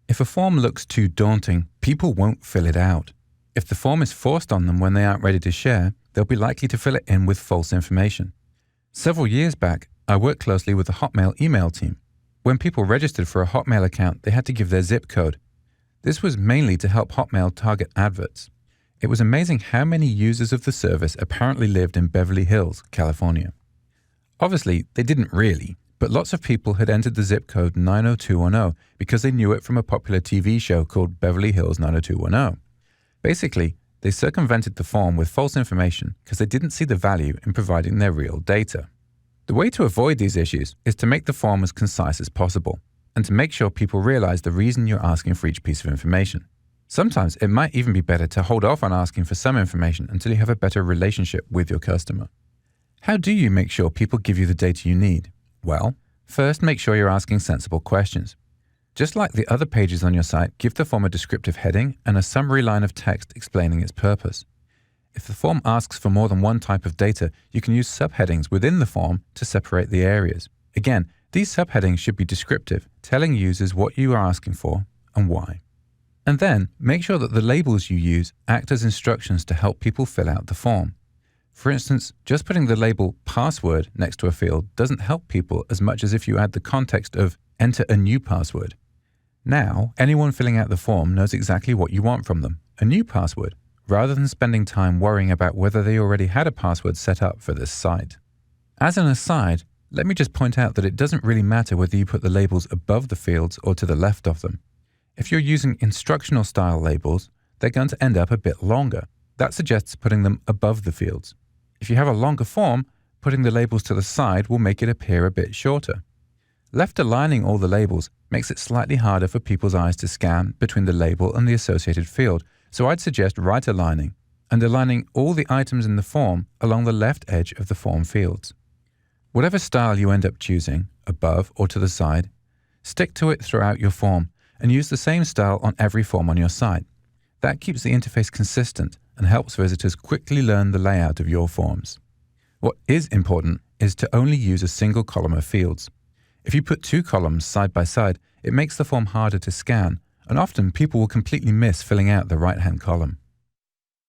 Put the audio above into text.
If a form looks too daunting, people won't fill it out. If the form is forced on them when they aren't ready to share, they'll be likely to fill it in with false information. Several years back, I worked closely with the Hotmail email team. When people registered for a Hotmail account, they had to give their zip code. This was mainly to help Hotmail target adverts. It was amazing how many users of the service apparently lived in Beverly Hills, California. Obviously, they didn't really, but lots of people had entered the zip code 90210 because they knew it from a popular TV show called Beverly Hills 90210. Basically, they circumvented the form with false information because they didn't see the value in providing their real data. The way to avoid these issues is to make the form as concise as possible, and to make sure people realize the reason you're asking for each piece of information. Sometimes it might even be better to hold off on asking for some information until you have a better relationship with your customer. How do you make sure people give you the data you need? Well, first make sure you're asking sensible questions. Just like the other pages on your site, give the form a descriptive heading and a summary line of text explaining its purpose. If the form asks for more than one type of data, you can use subheadings within the form to separate the areas. Again, these subheadings should be descriptive, telling users what you are asking for and why. And then, make sure that the labels you use act as instructions to help people fill out the form. For instance, just putting the label password next to a field doesn't help people as much as if you add the context of enter a new password. Now, anyone filling out the form knows exactly what you want from them, a new password, rather than spending time worrying about whether they already had a password set up for this site. As an aside, let me just point out that it doesn't really matter whether you put the labels above the fields or to the left of them. If you're using instructional style labels, they're going to end up a bit longer. That suggests putting them above the fields. If you have a longer form, putting the labels to the side will make it appear a bit shorter. Left aligning all the labels makes it slightly harder for people's eyes to scan between the label and the associated field, so I'd suggest right aligning and aligning all the items in the form along the left edge of the form fields. Whatever style you end up choosing, above or to the side, stick to it throughout your form and use the same style on every form on your site. That keeps the interface consistent and helps visitors quickly learn the layout of your forms. What is important is to only use a single column of fields. If you put two columns side by side, it makes the form harder to scan, and often people will completely miss filling out the right-hand column.